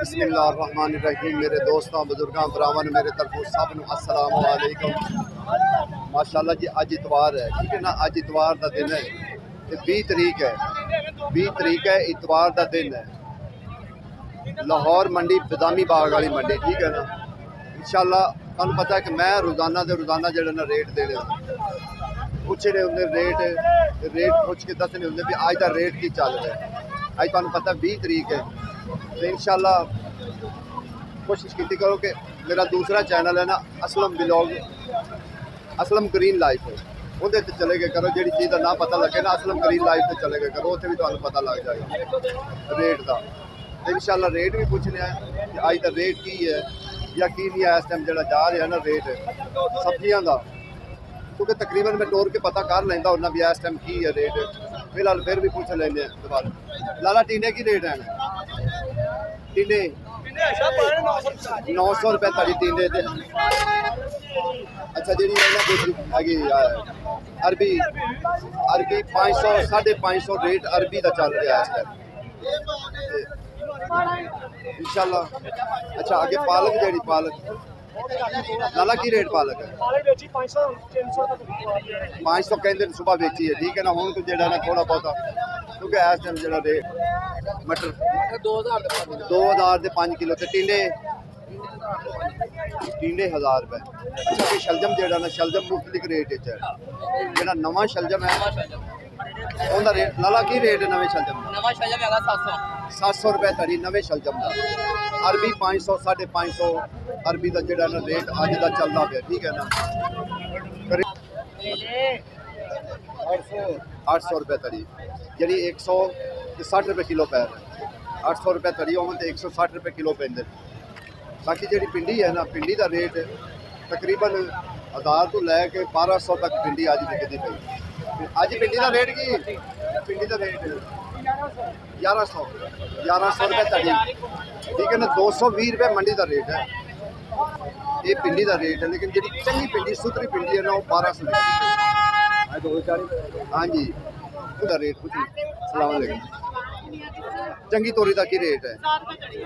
बिस्मिल्लाहिर्रहमानिर्रहीम। मेरे दोस्तों बुजुर्गों भरावां मेरे तरफों सब नूं अस्सलाम वालेकुम। माशाअल्लाह जी अज इतवार है, ठीक है ना। अज इतवार का दिन है, 20 तरीक है। 20 तरीक है, इतवार का दिन है। लाहौर मंडी बदामी बाग वाली मंडी, ठीक है ना। इंशाअल्लाह तुहानूं पता है कि मैं रोज़ाना के रोज़ाना जिहड़े ना रेट देने पुछने होंगे, रेट पुछ के दसने होंगे भी अज का रेट की चल रहा है। अज तुहानूं पता 20 तरीक है, तो इंशाअल्लाह कोशिश की करो कि मेरा दूसरा चैनल है ना Aslam blog, Aslam green life, उहदे ते चले गए करो। जिहड़ी चीज़ का ना पता लगे ना असलम ग्रीन लाइफ से चले गए करो, उत्थे भी तुहानूं पता लग जाएगा रेट का। तो इंशाअल्लाह रेट भी पूछने हैं कि अज का रेट की है या की नहीं है। इस टाइम जो जा रहा है ना रेट सब्जियों का, क्योंकि तकरीबन मैं टोर के पता कर लेंदा होना भी इस टाइम की है रेट। फिलहाल फिर भी पूछ लेंगे दोबारा। लाला टींडे की रेट है? टींडे 900 रुपये तड़ी टींडे थे। अच्छा जी हैगी अरबी, अरबी 500 550 रेट अरबी का चल रहा है इस टाइम इंशाअल्लाह। अच्छा आगे पालक जी, पालक लाला की रेट पालक है? 500 कहते सुबह बेची है, ठीक है ना। हूँ तो जो ना थोड़ा बहुत क्योंकि इस टाइम जो रेट मटर 2000 के 5 किलो से टींडे 1000 रुपये। अच्छा कि शलजम जो ना शलजम मुख्तलिफ रेट है। जो नवा शलजम है उनका रेट लाला की रेट है? नवे शलजम 700 रुपये तड़ी नवे शलजम का। अरबी 500 550 अरबी का जो ना रेट अज का चलता पे, ठीक है ना। 800 रुपये तड़ी जी 160 रुपये किलो पै रहे। 800 रुपये तड़ी होवन तो 160 रुपये किलो पेंदे। बाकी जी भिंडी है ना, भिंडी का रेट तकरीबन 1000 तो लैके 1200 तक भिंडी अज बिकती पई। अज भिंडी का रेट की? भिंडी का रेट 1100 रुपये तड़ी, ठीक है ना। 220 रुपये मंडी का रेट है, ये भिंडी का रेट है। लेकिन जी चंगी भिंडी सुथरी भिंडी है ना वो 1200 हाँ जी उसका रेट कुछ नहीं। चंगी तोरी का की रेट है?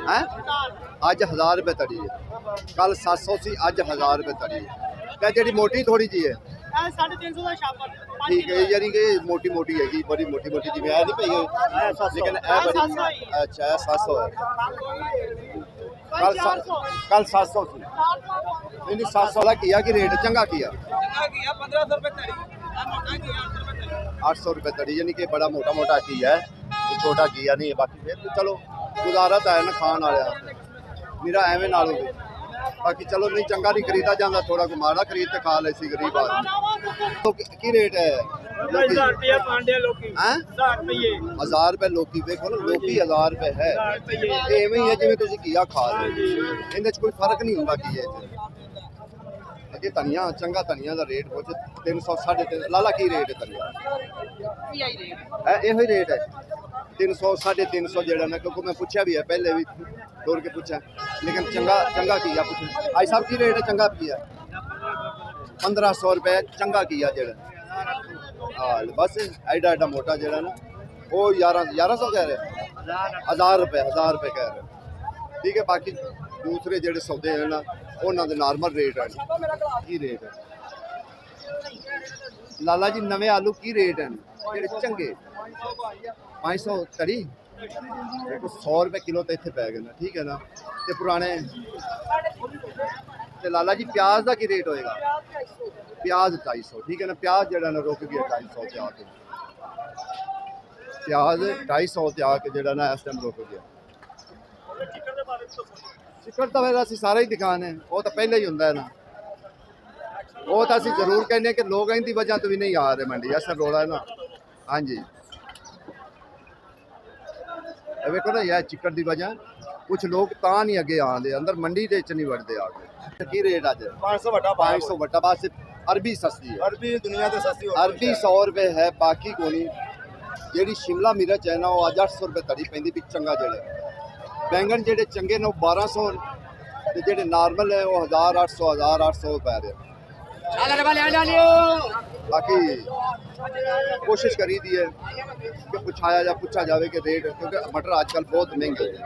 हैं अज 1000 रुपये तड़ी है, कल 700 सी, अज 1000 रुपये तड़ी है। क्या जी मोटी थोड़ी जी है? 350 ठीक है, यानी कि मोटी मोटी हैगी, बड़ी मोटी मोटी जिवें नहीं पई, लेकिन अच्छा 700 है। कल 700 सी, नहीं 700 का किया की रेट चंगा किया 800 रुपये तड़ी, यानी कि बड़ा मोटा मोटा किया है, छोटा किया नहीं है। बाकी फिर भी चलो गुजारा तो है ना खान वाले, मेरा एवं नाल हो। बाकी चलो नहीं चंगा नहीं खरीदा जाता, थोड़ा को माड़ा खरीद के खा ले सी गरीब आदमी। तो की रेट है? 1000 रुपये लोकी, देखो ना लोकी 1000 रुपये है। इवें ही है जिवें तुसीं घिया खा रहे हो, इहदे च कोई फर्क नहीं होंदा घिये च। अगे धनिया चंगा, धनिया का रेट कुछ 300 350। लाला की रेट है धनिया? यो ही रेट है 300 350 जो ना, क्योंकि मैं पूछा भी है पहले भी दौड़ के पूछा, लेकिन चंगा चंगा किया पूछ। आई साहब की रेट है चंगा किया? 1500 रुपये चंगा किया जो। हाँ बस एडा एडा मोटा जो ना वो 1100 कह रहे, 1000 रुपये कह रहे, ठीक है। बाकी दूसरे जो सौदे हैं ना उन्होंने नॉर्मल रेट है। की रेट है लाला जी? नवे आलू की रेट है जो चंगे? 500 तड़ी, देखो 100 रुपये किलो तो इतने पै गए ना, ठीक है ना। तो पुराने तो लाला जी प्याज का की रेट होएगा? प्याज 250, ठीक है ना। प्याज जो ना रुक गया 250 से आके, प्याज 250 से आके जो ना इस टाइम रुक गया। चिकन तो फिर असं सारे ही दिखाने, वो तो पहले ही होंगे ना, वो तो असं जरूर कहने कि लोग इनकी वजह तो भी नहीं आ रहे मंडी, ऐसा रोला है ना। हाँ जी देखो ना यह चिकन की वजह कुछ लोग ता नहीं अगे आते, अंदर मंडी के नहीं बढ़ते आके। की रेट अज? 500 वटा। बस अरबी सस्ती है, अरबी दुनिया से सस्ती, अरबी 100 रुपये है, बाकी को नहीं। जी शिमला मिर्च है ना वो अज 800 रुपये तड़ी पैंती भी चंगा। जो बैंगन जो चंगे ने 1200, जो नॉर्मल है वो 1800 पै रहे। बाकी कोशिश करी दी है कि पूछा जाए कि रेट, क्योंकि मटर आजकल बहुत महंगे हैं,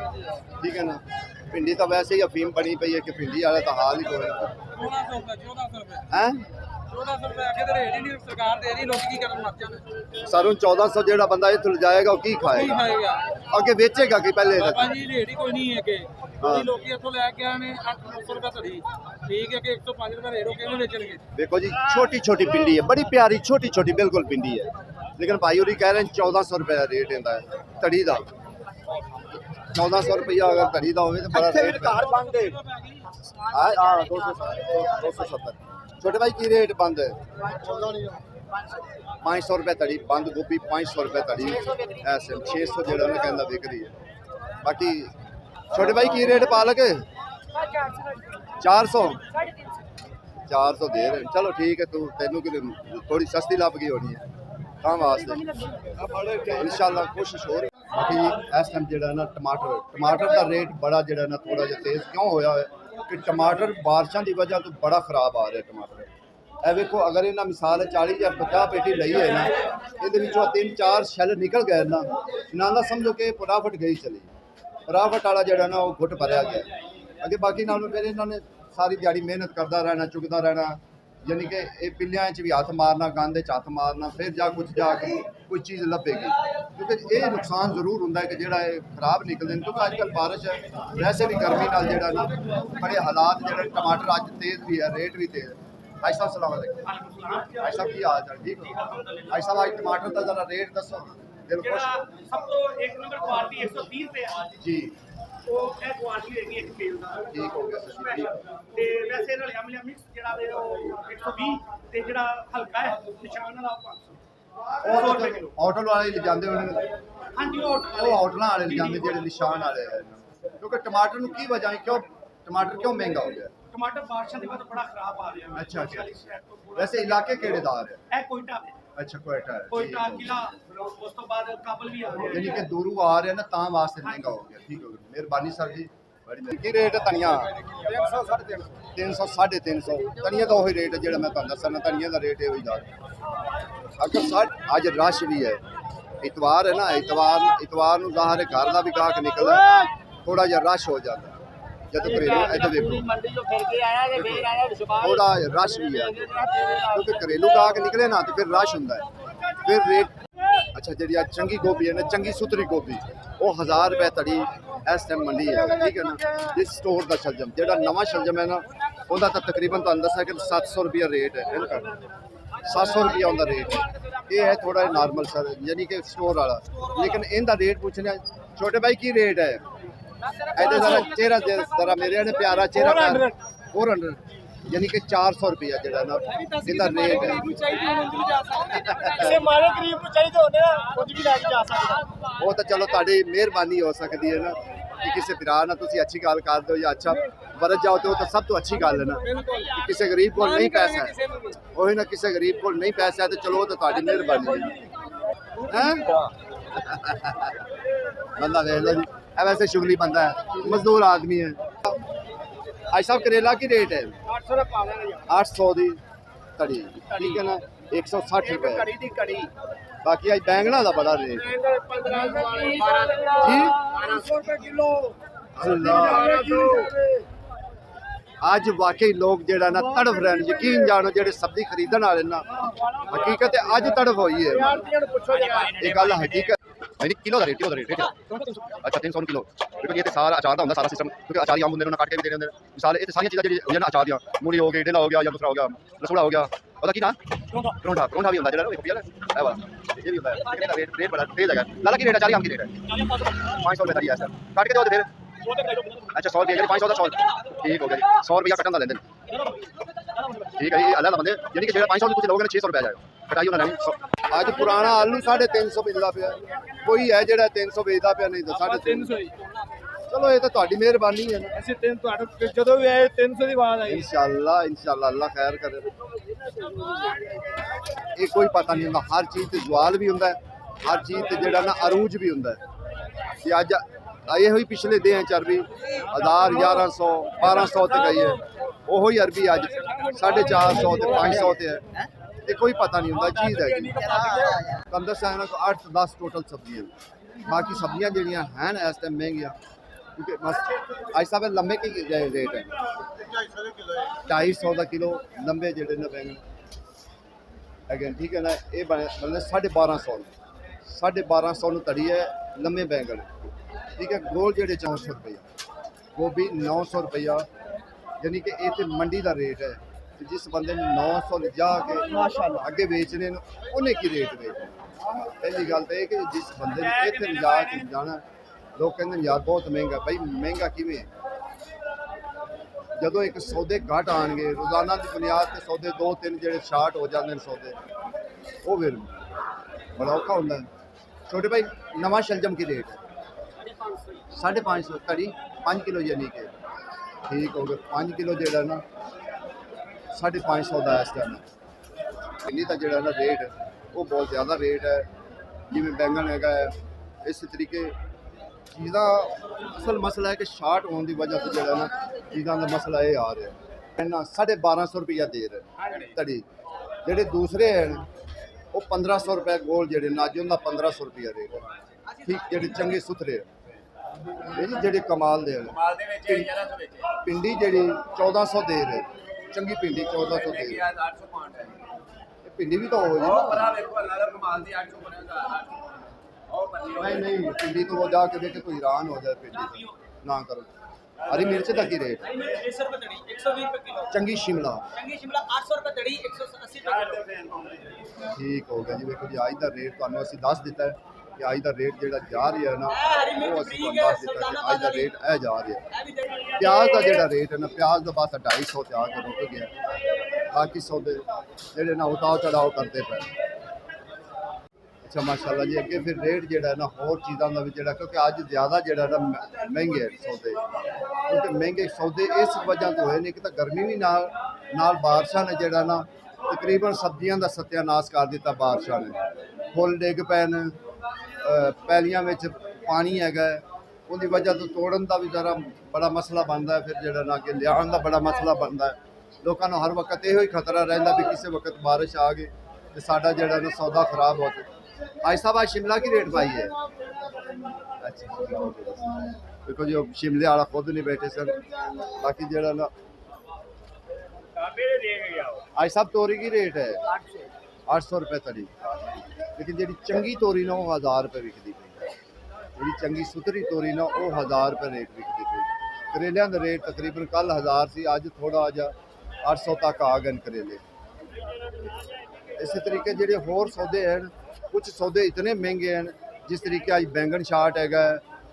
ठीक है ना। भिंडी तो वैसे ही अफीम बनी पई है कि भिंडी वाला तो हाल ही कोई है। 1400 सारू 1400 जेड़ा बंदा इत्थों जाएगा वो की खाएगा अगे बेचेगा कि पहले देखो जी छोटी छोटी भिंडी है, बड़ी प्यारी छोटी छोटी बिल्कुल भिंडी है, लेकिन भाई होरी कह रहे हैं 1400 रुपये रेट इनका है धड़ी का। 1400 रुपया अगर धड़ी का हो तो बड़ा रेट 270। छोटे भाई की रेट बंद है 500 रुपये धड़ी, बंद गोभी 500 रुपये धड़ी, ऐसे 600 जो कहना बिक रही है। बाकी छोटे भाई की रेट पा लगे 400 दे रहे, चलो ठीक है। तू तेनू कि थोड़ी सस्ती लभ गई होनी है काम वास्ते, इंशाल्लाह कोशिश हो रही। बाकी इस टाइम जो ना टमाटर का रेट बड़ा जो ना थोड़ा जिहा तेज़ क्यों होया है कि टमाटर बारिशों की वजह तो बड़ा खराब आ रहा है टमाटर। ए वेखो अगर इन्हें मिसाल 40 या 50 पेटी लई है ना, ये 3-4 शैल निकल गए ना ना समझो कि प्रॉफिट गई चली, प्रॉफिट वाला जो ना वो घुट भरया गया अगे। बाकी नालों फिर इन्होंने सारी दिहाड़ी मेहनत करता रहना, चुकता रहना, यानी कि ये पिल्लियां च भी हथ मारना, गंद च हथ मारना, फिर जाके कोई चीज़ लभेगी, क्योंकि ये नुकसान जरूर होंगे कि जोड़ा खराब निकलते हैं। क्योंकि अजकल बारिश है, वैसे भी गर्मी नाल जो ना बड़े हालात जो टमाटर अज तेज़ भी है, रेट भी तेज़। भाई साहब सलाम अलैकुम। भाई साहब की हाल चाल ठीक हो? भाई साहब आज टमाटर का जरा रेट दसो। दिल खुश सब तो एक नंबर क्वालिटी 130 रुपए जी, वो ਇਹ ਕੁਆਲਿਟੀ ਹੈਗੀ ਇੱਕ ਫੀਲ ਦਾ ठीक हो गया सर जी। ਤੇ ਵੈਸੇ ਰਲਿਆ ਮਿਲਿਆ ਮਿਕਸ ਜਿਹੜਾ ਵੇ ਉਹ 120 ਤੇ ਜਿਹੜਾ ਹਲਕਾ ਹੈ ਨਿਸ਼ਾਨ ਵਾਲਾ 500 होटल वाले ले जाते होने, ਹਾਂਜੀ ਉਹ होटलों वाले ले जाते जो निशान वाले हैं, क्योंकि टमाटर की वजह क्यों टमाटर क्यों महंगा हो गया? ਟਮਾਟਰ ਬਾਰਿਸ਼ਾਂ ਦੇ ਬਾਅਦ ਬੜਾ ਖਰਾਬ ਆ ਰਿਹਾ ਹੈ। अच्छा अच्छा। वैसे इलाके केड़ेदार है? ਇਹ ਕੋਇਟਾ ਹੈ, अच्छा कोयटा है, ਕੋਇਟਾ ਕਿਲਾ, ਉਸ ਤੋਂ ਬਾਅਦ ਕਾਬਲ ਵੀ ਆ ਰਿਹਾ यानी कि दूरू आ रहे हैं ना ता वास्ते महंगा हो गया। ठीक हो गया, मेहरबानी सर जी बड़ी की रेट है धनिया? 300 350 धनिया का वही रेट है जो मैं तुहानू दसना, धनिया का रेट है वही दार। अगर अज रश भी है, इतवार है ना, इतवार नूं ज़ाहिर है घर का भी गाहक निकलदा, थोड़ा जिहा रश हो जाता है जब घरेलू इधर देखो थोड़ा रश भी है, क्योंकि घरेलू गाहक निकले ना तो फिर रश होंदा है, फिर रेट। अच्छा जी चंगी गोभी है ना, चंगी सुथरी गोभी वो 1000 रुपये धड़ी इस टाइम मंडी है, ठीक है ना। जिस स्टोर का शलजम जो नवा शलजम है ना उनका तो तकरीबन तुहानू दसा कि 700 रुपया रेट है, 700 रुपया उनका रेट है। ये है थोड़ा नॉर्मल सर यानी कि स्टोर वाला, लेकिन इनका रेट पूछने छोटे भाई की रेट है? जरा चेहरा जरा मेरे ने प्यारा चेहरा 400 यानी कि 400 रुपया जो ना इनका रेट है। वो तो चलो ताड़ी मेहरबानी हो सकती है ना कि किसी भरा ना तुम अच्छी गल कर दो या अच्छा बरत जाओ तो सब तो अच्छी गल है ना। कि किसी गरीब को नहीं पैसा है, वही ना किसी गरीब को नहीं पैसा है तो चलो तो ताड़ी मेहरबानी है। बंदा देख लो जी वैसे शुगली बंदा है, मजदूर आदमी है। आज साहब करेला की रेट है 800 दी कड़ी, ठीक है ना, 160 रुपए। बाकी आज बैंगना का बड़ा रेट जी आज वाकई लोग जेड़ा ना तड़फ रहे हैं, यकीन जानो जेड़े सब्जी खरीदन वाले ना हकीकत अज तड़फ हुई है, ये गल हकीकत। किलो का रेट अच्छा 300 किलो, क्योंकि ये सारा अचार का होंगे सारा सिस्टम, क्योंकि अचार आम होंगे उन्होंने काट के भी दे देंगे। मिसाल ये सारी चीज़ें जो अचार दियाँ मूली हो गई, डेला हो गया या दूसरा हो गया रसोड़ा हो गया, और की ना परौंठा भी होंगे जो वाला ये भी होता है। रेट बड़ा तेज है। लाला की रेट है? 40 आम की रेट है 500 रुपये है सर, काट के दो फिर। अच्छा 100 रुपये 500 का 100 ठीक हो गया जी, 100 रुपया कटन का लेन देन ठीक है जी। अल्लाह बंदे यानी कि 500 कुछ लोगों ने 600 रुपया जाएगा कटाई उन्होंने। आज पुराना आलू 350 मिलता पाया, कोई है जो 300 बेचता पाया, नहीं तो 350। चलो ये तो तुहाडी मेहरबानी है ना, ਜਦੋਂ ਵੀ ਆਏ 300 ਦੀ ਆਵਾਜ਼ ਆਈ। इंशाअल्लाह इंशाअल्लाह अल्लाह खैर करे। ये कोई पता नहीं होंगे, हर चीज़ ते जवाल भी होंगे, हर चीज़ ते जेड़ा ना अरूज भी होंगे। कि अज ये हुई पिछले दे चरबी 1000 1100 1200 तक गई है, ਉਹੀ ਅਰਬੀ ਅੱਜ 450 ਤੇ 500 ਤੇ ਹੈ। ਇਹ ਕੋਈ ਪਤਾ ਨਹੀਂ ਹੁੰਦਾ ਚੀਜ਼ ਹੈਗੀ। ਤੁਹਾਨੂੰ ਦੱਸਿਆ ਨਾ 8-10 ਟੋਟਲ ਸਬਜ਼ੀਆਂ, ਬਾਕੀ ਸਬਜ਼ੀਆਂ ਜਿਹੜੀਆਂ ਹਨ ਇਸ ਟਾਈਮ ਮਹਿੰਗੀਆਂ, क्योंकि बस आज साहब लंबे की रेट है 250 का किलो लंबे जेडे ने बैंगन अगेन ठीक है ना। ये मतलब 1250 1250 तड़ी है लंबे बैंगन ठीक है। गोल जेडे 400 रुपया, गोभी 900 रुपया, यानी कि ये तो मंडी का रेट है। जिस बंदे ने 900 जाके माशाल्लाह अगे बेचने उन्हें की रेट बेचना। पहली गल तो यह कि जिस बंदे ने इतने जाके जाना लोग कहते हैं यार बहुत महंगा, भाई महंगा किवें है ਜਦੋਂ ਇੱਕ ਸੌਦੇ ਘਟ ਆਣਗੇ ਰੋਜ਼ਾਨਾ ਦੀ ਬੁਨਿਆਦ ਤੇ ਸੌਦੇ 2-3 ਜਿਹੜੇ ਸ਼ਾਰਟ ਹੋ ਜਾਂਦੇ ਨੇ ਸੌਦੇ, ਉਹ ਫਿਰ ਬੜਾ ਔਖਾ ਹੁੰਦਾ ਹੈ। ਛੋਟੇ ਭਾਈ ਨਵਾਂ ਸ਼ਲਜਮ ਕੀ ਰੇਟ ਹੈ 550 ਕੜੀ 5 ਕਿਲੋ ਯਾਨੀ ਕਿ ਠੀਕ ਹੋ ਗਿਆ 5 ਕਿਲੋ ਜਿਹੜਾ ਨਾ 550 ਦਾ ਇਸ ਟਾਈਮ ਇੰਨੀ ਤਾਂ ਜਿਹੜਾ ਨਾ ਰੇਟ ਉਹ ਬਹੁਤ ਜ਼ਿਆਦਾ ਰੇਟ ਹੈ। ਜਿਵੇਂ ਬੈਂਗਣ ਹੈਗਾ ਇਸ ਤਰੀਕੇ चीज़ा असल मसला है कि शार्ट होने की वजह से जो ना चीज़ों का मसला ये आ रहा है ना। 1250 रुपया दे रहे तड़ी, जेडे दूसरे हैं वो 1500 रुपये गोल जेडे नाजुन का 1500 रुपया रेट है ठीक। जेडे चंगे सुथरे जेडे कमाल दे पिंडी जेडी 1400 दे रहे, चंगी पिंडी 1400 दे रहे। पिंडी भी तो हो नहीं नहीं पिंडी तो वो जाके देखे तो हैरान हो जाए। पिंडी ना करो। हरी मिर्च का की रेट 150 रुपए तड़ी 120 रुपए किलो। चंगी शिमला 800 रुपए तड़ी 180 रुपए किलो। ठीक हो गया जी। देखो जी अज का रेट तुहानू असीं दस दिता है कि अज का रेट जेड़ा जा रहा है ना वो असीं तुहानू दस दिता कि अज का रेट ए जा रहा है। प्याज का जेड़ा रेट है ना प्याज का बस 250 ते आके रुक गया। बाकी सौदे जेड़े ना उतार चढ़ाव करते पे। अच्छा माशाल्लाह जी। अगे फिर रेट जेड़ा ना होर चीज़ों का भी जेड़ा क्योंकि अज ज़्यादा जेड़ा ना महंगे सौदे, क्योंकि महंगे सौदे इस वजह तो होए ने कि गर्मी भी नाल बारिशां ने जेड़ा ना तकरीबन सब्जियां का सत्यानाश कर दिता। बारिशां ने फुल डिग पैन, पैलियां में पानी हैगा, उनकी वजह तो तोड़न का भी जरा बड़ा मसला बनता है। फिर जेड़ा ना कि लियान का बड़ा मसला बनता है। लोगों को हर वक्त यो खतरा रहिंदा भी किसी वक्त बारिश आ गई तो साडा जेड़ा ना सौदा खराब हो जाए। भाई साहब आज शिमला की रेट पाई है। अच्छा देखो जी शिमले वाला खुद नहीं बैठे सर। बाकी जेड़ा ना आज साहब तोरी की रेट है 800 रुपये तड़ी, लेकिन जी चंगी तोरी ना वो 1000 रुपये विकती पई। जी चंगी सुथरी तोरी ना वो 1000 रुपये रेट विकती पई। करेलियां का रेट तकरीबन कल 1000 सी, अज थोड़ा जा 800 तक आ गए करेले। इस तरीके जेडे होर सौदे हैं कुछ सौदे इतने महंगे हैं। जिस तरीके अज बैंगन शार्ट हैगा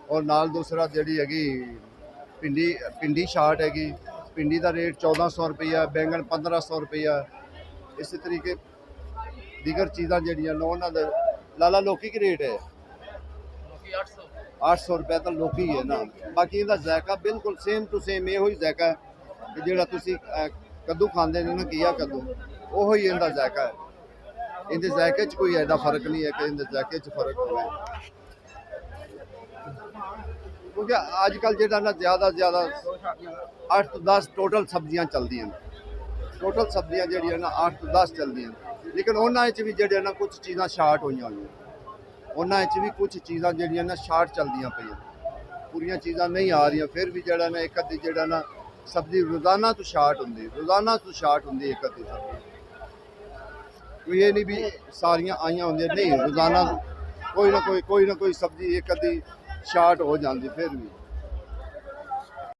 और नाल दूसरा जी हैगी पिंडी शार्ट हैगी। पिंडी का रेट 1400 रुपया, बैंगन 1500 रुपया। इस तरीके दीगर चीज़ां जड़ियां उन्होंने लाला लौकी की रेट है 800 रुपया तो लौकी है ना। बाकी इनका जायका बिल्कुल सेम टू सेम यो ही जायका है कि जो तुसी कद्दू खाते ने ना घिया कद्दू वो ही इनका जायका है। इनके जायके च कोई ऐसा फर्क नहीं है कि इनके जायके च फर्क हो। क्योंकि अजकल जो ना ज़्यादा 8 तो 10 टोटल सब्जियां चलती हैं। टोटल सब्जियां जी ना 8 तो 10 चलती हैं, लेकिन उन्होंने भी जो ना कुछ चीज़ां शार्ट हुई हुई। उन्होंने भी कुछ चीज़ां जी ना शार्ट चलदियां पे, पूरियां चीज़ां नहीं आ रही। फिर भी जो ना एक अद्धी जो ना सब्जी रोज़ाना तो शार्ट होंगी, रोज़ाना तो शार्ट होंगी एक अद्धी सब्जी। ये नहीं भी सारियां आईयां होंदियां नहीं, रोज़ाना कोई ना कोई सब्जी एक अद्धी शार्ट हो जाती फिर भी।